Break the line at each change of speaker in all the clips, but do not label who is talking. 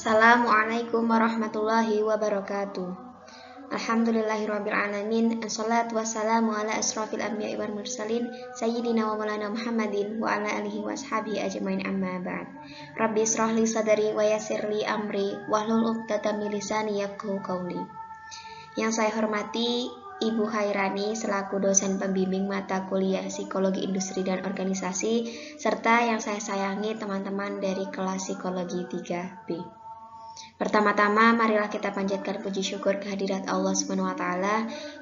Assalamualaikum warahmatullahi wabarakatuh. Alhamdulillahirrabbilalamin. Assalatu wassalamu ala asrafil anbiya'i wal mursalin Sayyidina wa maulana Muhammadin wa ala alihi wa ashabihi ajmain amma ba'd. Rabbi israh li sadari wa yassir li amri wahlul 'uqdatam min lisani yafqahu qawli. Yang saya hormati Ibu Khairani selaku dosen pembimbing mata kuliah Psikologi Industri dan Organisasi, serta yang saya sayangi teman-teman dari kelas Psikologi 3B. Pertama-tama, marilah kita panjatkan puji syukur kehadirat Allah SWT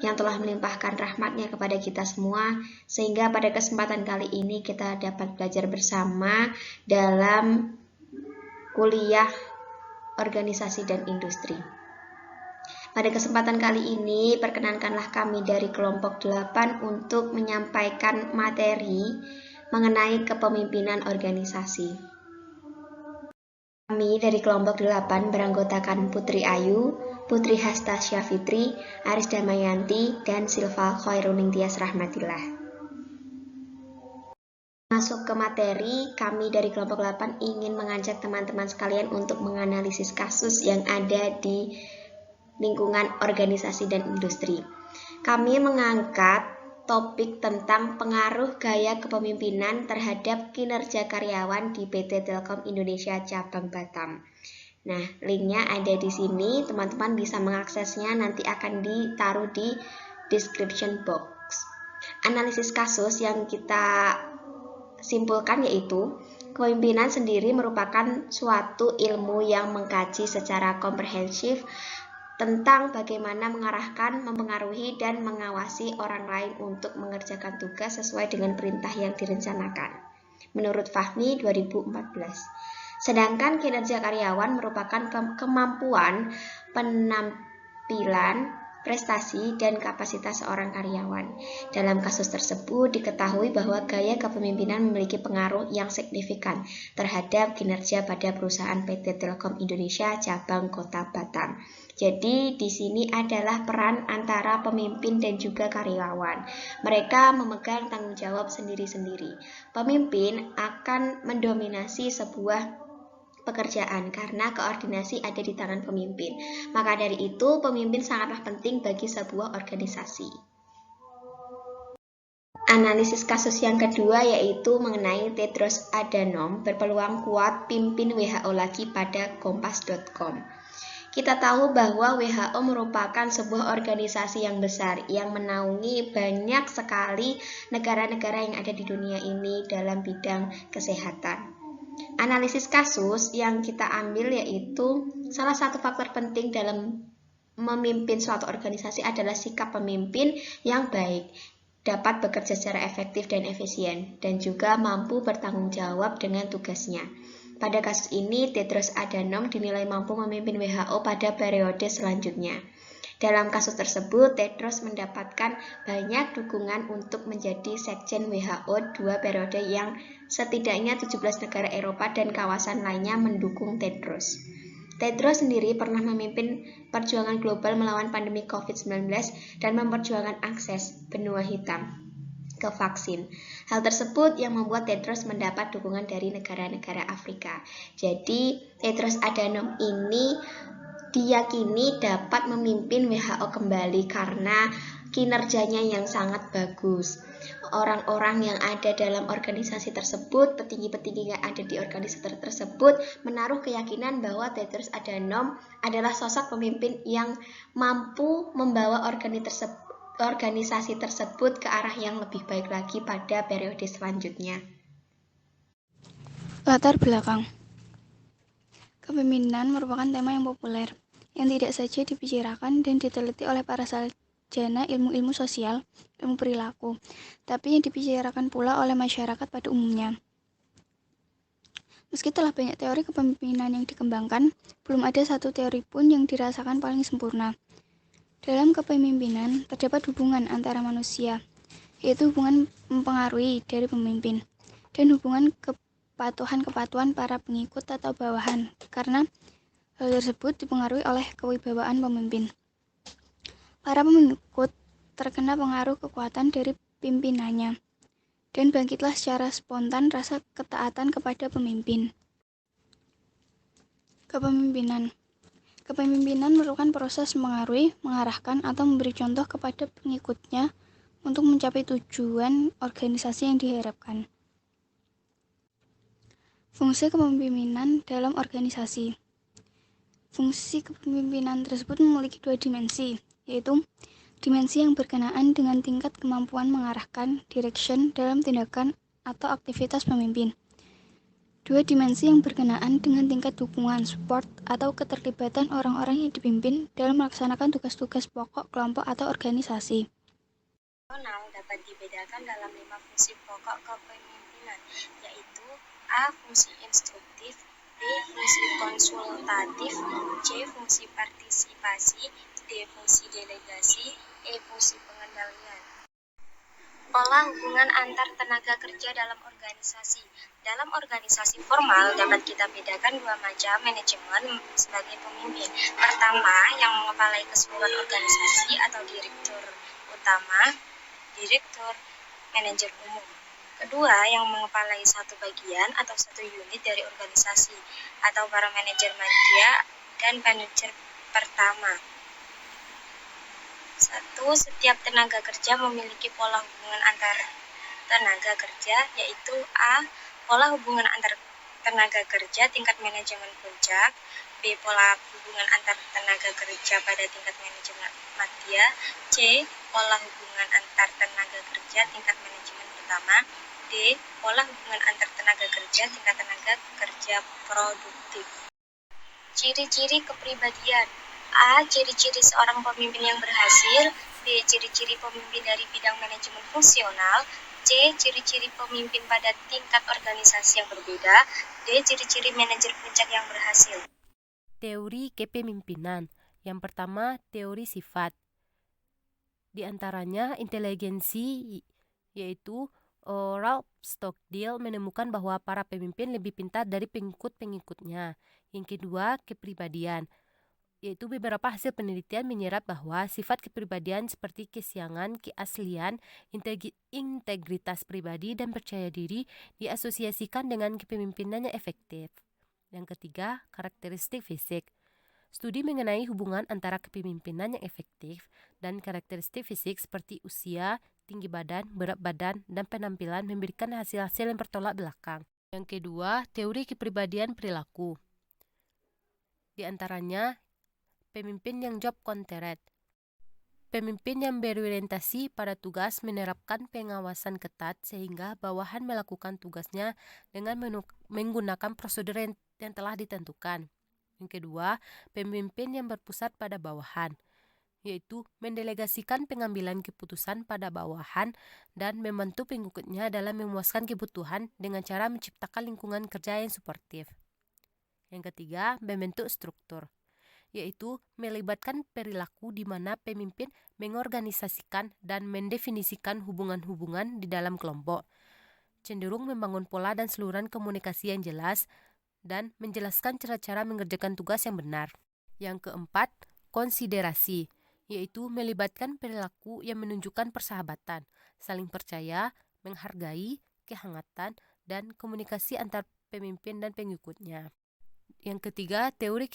yang telah melimpahkan rahmatnya kepada kita semua, sehingga pada kesempatan kali ini kita dapat belajar bersama dalam kuliah organisasi dan industri. Pada kesempatan kali ini, perkenankanlah kami dari kelompok 8 untuk menyampaikan materi mengenai kepemimpinan organisasi. Kami dari kelompok 8 beranggotakan Putri Ayu, Putri Hastasya Fitri, Aris Damayanti, dan Silva Khairuning Tias Rahmatillah. Masuk ke materi, kami dari kelompok 8 ingin mengajak teman-teman sekalian untuk menganalisis kasus yang ada di lingkungan organisasi dan industri. Kami mengangkat topik tentang pengaruh gaya kepemimpinan terhadap kinerja karyawan di PT Telkom Indonesia Cabang Batam. Nah, linknya ada di sini, teman-teman bisa mengaksesnya, nanti akan ditaruh di description box. Analisis kasus yang kita simpulkan yaitu, kepemimpinan sendiri merupakan suatu ilmu yang mengkaji secara komprehensif tentang bagaimana mengarahkan, mempengaruhi, dan mengawasi orang lain untuk mengerjakan tugas sesuai dengan perintah yang direncanakan. Menurut Fahmi 2014. Sedangkan kinerja karyawan merupakan kemampuan, penampilan, prestasi, dan kapasitas seorang karyawan. Dalam kasus tersebut diketahui bahwa gaya kepemimpinan memiliki pengaruh yang signifikan terhadap kinerja pada perusahaan PT Telkom Indonesia Cabang Kota Batam. Jadi di sini adalah peran antara pemimpin dan juga karyawan. Mereka memegang tanggung jawab sendiri-sendiri. Pemimpin akan mendominasi sebuah pekerjaan karena koordinasi ada di tangan pemimpin. Maka dari itu, pemimpin sangatlah penting bagi sebuah organisasi. Analisis kasus yang kedua yaitu mengenai Tedros Adhanom berpeluang kuat pimpin WHO lagi pada kompas.com. Kita tahu bahwa WHO merupakan sebuah organisasi yang besar yang menaungi banyak sekali negara-negara yang ada di dunia ini dalam bidang kesehatan. Analisis kasus yang kita ambil yaitu salah satu faktor penting dalam memimpin suatu organisasi adalah sikap pemimpin yang baik, dapat bekerja secara efektif dan efisien, dan juga mampu bertanggung jawab dengan tugasnya. Pada kasus ini, Tedros Adhanom dinilai mampu memimpin WHO pada periode selanjutnya. Dalam kasus tersebut, Tedros mendapatkan banyak dukungan untuk menjadi sekjen WHO 2 periode yang setidaknya 17 negara Eropa dan kawasan lainnya mendukung Tedros. Tedros sendiri pernah memimpin perjuangan global melawan pandemi COVID-19 dan memperjuangkan akses benua hitam ke vaksin. Hal tersebut yang membuat Tedros mendapat dukungan dari negara-negara Afrika. Jadi, Tedros Adhanom ini diyakini dapat memimpin WHO kembali karena kinerjanya yang sangat bagus. Orang-orang yang ada dalam organisasi tersebut, petinggi-petinggi yang ada di organisasi tersebut menaruh keyakinan bahwa Tedros Adhanom adalah sosok pemimpin yang mampu membawa organisasi tersebut ke arah yang lebih baik lagi pada periode selanjutnya.
Latar belakang. Kepemimpinan merupakan tema yang populer, yang tidak saja dibicarakan dan diteliti oleh para sarjana ilmu-ilmu sosial, ilmu perilaku, tapi yang dibicarakan pula oleh masyarakat pada umumnya. Meski telah banyak teori kepemimpinan yang dikembangkan, belum ada satu teori pun yang dirasakan paling sempurna. Dalam kepemimpinan, terdapat hubungan antara manusia, yaitu hubungan mempengaruhi dari pemimpin, dan hubungan kepatuhan para pengikut atau bawahan, karena hal tersebut dipengaruhi oleh kewibawaan pemimpin. Para pengikut terkena pengaruh kekuatan dari pimpinannya, dan bangkitlah secara spontan rasa ketaatan kepada pemimpin. Kepemimpinan. Kepemimpinan merupakan proses mengaruhi, mengarahkan, atau memberi contoh kepada pengikutnya untuk mencapai tujuan organisasi yang diharapkan. Fungsi kepemimpinan dalam organisasi. Fungsi kepemimpinan tersebut memiliki dua dimensi, yaitu dimensi yang berkenaan dengan tingkat kemampuan mengarahkan, direction, dalam tindakan atau aktivitas pemimpin. Dua dimensi yang berkenaan dengan tingkat dukungan, support, atau keterlibatan orang-orang yang dipimpin dalam melaksanakan tugas-tugas pokok kelompok atau organisasi.
Dapat dibedakan dalam 5 fungsi pokok kepemimpinan, yaitu A. Fungsi instruktif, B. Fungsi konsultatif, C. Fungsi partisipasi, D. Fungsi delegasi, E. Fungsi pengendalian. Pola hubungan antar tenaga kerja dalam organisasi. Dalam organisasi formal dapat kita bedakan dua macam manajemen sebagai pemimpin. Pertama, yang mengepalai keseluruhan organisasi atau direktur utama, direktur, manajer umum. Kedua, yang mengepalai satu bagian atau satu unit dari organisasi atau para manajer media dan manajer pertama. 1. Setiap tenaga kerja memiliki pola hubungan antar tenaga kerja, yaitu A. Pola hubungan antar tenaga kerja tingkat manajemen puncak, B. Pola hubungan antar tenaga kerja pada tingkat manajemen media, C. Pola hubungan antar tenaga kerja tingkat manajemen pertama, D. Pola hubungan antar tenaga kerja tingkat tenaga kerja produktif. Ciri-ciri kepribadian. A. Ciri-ciri seorang pemimpin yang berhasil. B. Ciri-ciri pemimpin dari bidang manajemen fungsional. C. Ciri-ciri pemimpin pada tingkat organisasi yang berbeda. D. Ciri-ciri manajer puncak yang berhasil.
Teori kepemimpinan. Yang pertama, teori sifat. Di antaranya inteligensi, yaitu Ralph Stockdale menemukan bahwa para pemimpin lebih pintar dari pengikut-pengikutnya. Yang kedua, kepribadian, yaitu beberapa hasil penelitian menyerap bahwa sifat kepribadian seperti kesiangan, keaslian, integritas pribadi, dan percaya diri diasosiasikan dengan kepemimpinan yang efektif. Yang ketiga, karakteristik fisik. Studi mengenai hubungan antara kepemimpinan yang efektif dan karakteristik fisik seperti usia, tinggi badan, berat badan, dan penampilan memberikan hasil-hasil yang bertolak belakang. Yang kedua, teori kepribadian perilaku. Di antaranya, pemimpin yang job centered. Pemimpin yang berorientasi pada tugas menerapkan pengawasan ketat sehingga bawahan melakukan tugasnya dengan menggunakan prosedur yang telah ditentukan. Yang kedua, pemimpin yang berpusat pada bawahan, yaitu mendelegasikan pengambilan keputusan pada bawahan dan membantu pengikutnya dalam memuaskan kebutuhan dengan cara menciptakan lingkungan kerja yang suportif. Yang ketiga, membentuk struktur, yaitu melibatkan perilaku di mana pemimpin mengorganisasikan dan mendefinisikan hubungan-hubungan di dalam kelompok, cenderung membangun pola dan saluran komunikasi yang jelas, dan menjelaskan cara-cara mengerjakan tugas yang benar. Yang keempat, konsiderasi, yaitu melibatkan perilaku yang menunjukkan persahabatan, saling percaya, menghargai, kehangatan, dan komunikasi antar pemimpin dan pengikutnya. Yang ketiga, teori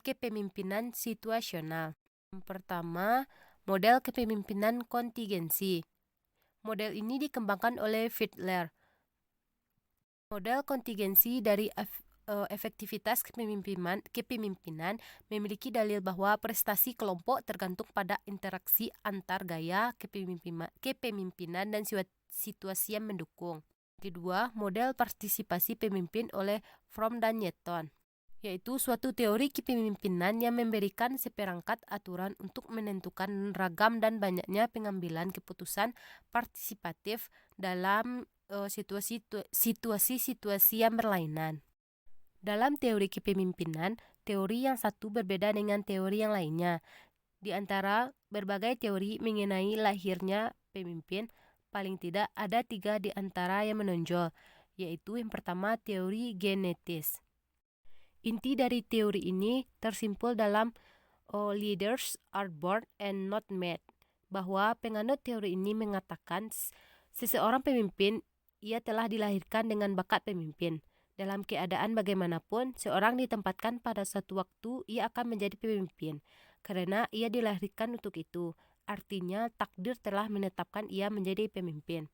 kepemimpinan situasional. Yang pertama, model kepemimpinan kontingensi. Model ini dikembangkan oleh Fiedler. Model kontingensi dari efektivitas kepemimpinan memiliki dalil bahwa prestasi kelompok tergantung pada interaksi antar gaya kepemimpinan dan situasi yang mendukung. Kedua, model partisipasi pemimpin oleh Fromm dan Newton, yaitu suatu teori kepemimpinan yang memberikan seperangkat aturan untuk menentukan ragam dan banyaknya pengambilan keputusan partisipatif dalam situasi-situasi yang berlainan. Dalam teori kepemimpinan, teori yang satu berbeda dengan teori yang lainnya. Di antara berbagai teori mengenai lahirnya pemimpin, paling tidak ada 3 di antara yang menonjol, yaitu yang pertama teori genetis. Inti dari teori ini tersimpul dalam Leaders are born and not made, bahwa penganut teori ini mengatakan seseorang pemimpin ia telah dilahirkan dengan bakat pemimpin, Dalam keadaan bagaimanapun, seorang ditempatkan pada suatu waktu, ia akan menjadi pemimpin, karena ia dilahirkan untuk itu. Artinya, takdir telah menetapkan ia menjadi pemimpin.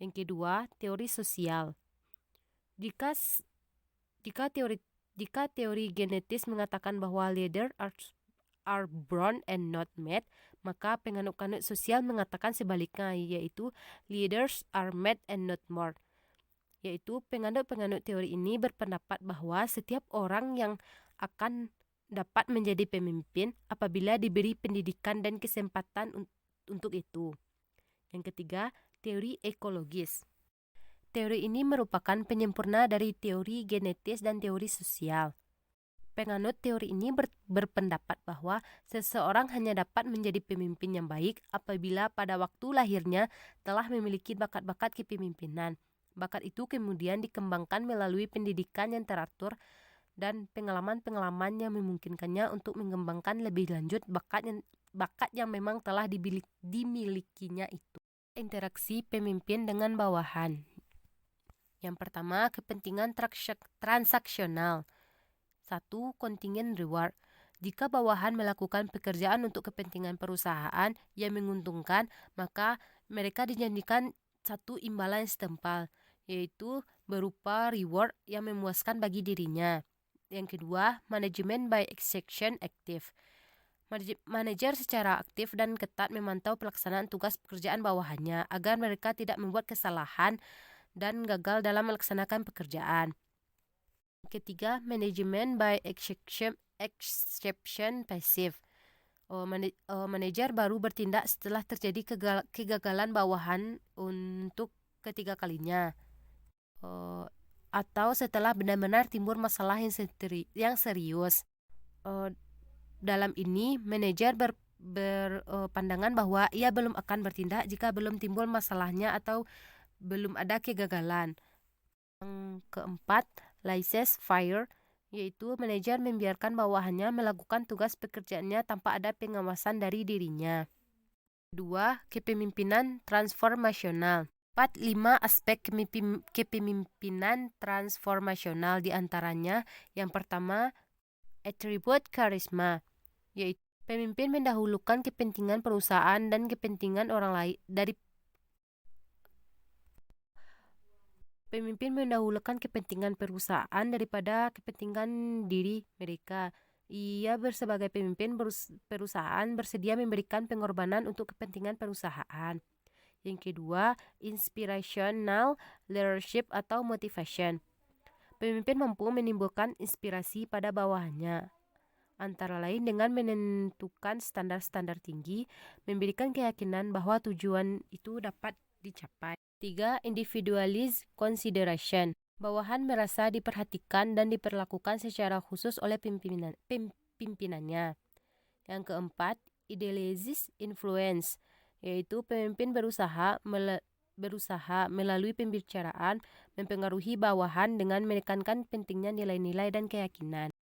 Yang kedua, teori sosial. Jika teori genetis mengatakan bahwa leaders are born and not made, maka penganut-penganut sosial mengatakan sebaliknya, yaitu leaders are made and not born. Yaitu penganut-penganut teori ini berpendapat bahwa setiap orang yang akan dapat menjadi pemimpin apabila diberi pendidikan dan kesempatan untuk itu. Yang ketiga, teori ekologis. Teori ini merupakan penyempurna dari teori genetis dan teori sosial. Penganut teori ini berpendapat bahwa seseorang hanya dapat menjadi pemimpin yang baik apabila pada waktu lahirnya telah memiliki bakat-bakat kepemimpinan. Bakat itu kemudian dikembangkan melalui pendidikan yang teratur dan pengalaman-pengalaman yang memungkinkannya untuk mengembangkan lebih lanjut bakat yang memang telah dimilikinya itu. Interaksi pemimpin dengan bawahan. Yang pertama, kepentingan transaksional. 1. Kontingen reward. Jika bawahan melakukan pekerjaan untuk kepentingan perusahaan yang menguntungkan, maka mereka dijanjikan satu imbalan setimpal, yaitu berupa reward yang memuaskan bagi dirinya. Yang kedua, manajemen by execution active. Manajer secara aktif dan ketat memantau pelaksanaan tugas pekerjaan bawahannya agar mereka tidak membuat kesalahan dan gagal dalam melaksanakan pekerjaan. Ketiga, manajemen by exception passive. Manajer baru bertindak setelah terjadi kegagalan bawahan untuk ketiga kalinya, atau setelah benar-benar timbul masalah yang serius. Dalam ini, manajer berpandangan bahwa ia belum akan bertindak jika belum timbul masalahnya atau belum ada kegagalan. Yang keempat, laissez-faire, yaitu manajer membiarkan bawahannya melakukan tugas pekerjaannya tanpa ada pengawasan dari dirinya. Kedua, kepemimpinan transformasional. 5 aspek kepemimpinan transformasional, diantaranya yang pertama, atribut karisma, yaitu pemimpin mendahulukan kepentingan perusahaan dan kepentingan orang lain Pemimpin mendahulukan kepentingan perusahaan daripada kepentingan diri mereka. Ia sebagai pemimpin perusahaan bersedia memberikan pengorbanan untuk kepentingan perusahaan. Yang kedua, inspirational leadership atau motivation. Pemimpin mampu menimbulkan inspirasi pada bawahannya, antara lain dengan menentukan standar-standar tinggi, memberikan keyakinan bahwa tujuan itu dapat dicapai. 3. Individualist consideration. Bawahan merasa diperhatikan dan diperlakukan secara khusus oleh pimpinannya. Yang keempat, idealized influence, yaitu pemimpin berusaha melalui pembicaraan mempengaruhi bawahan dengan menekankan pentingnya nilai-nilai dan keyakinan.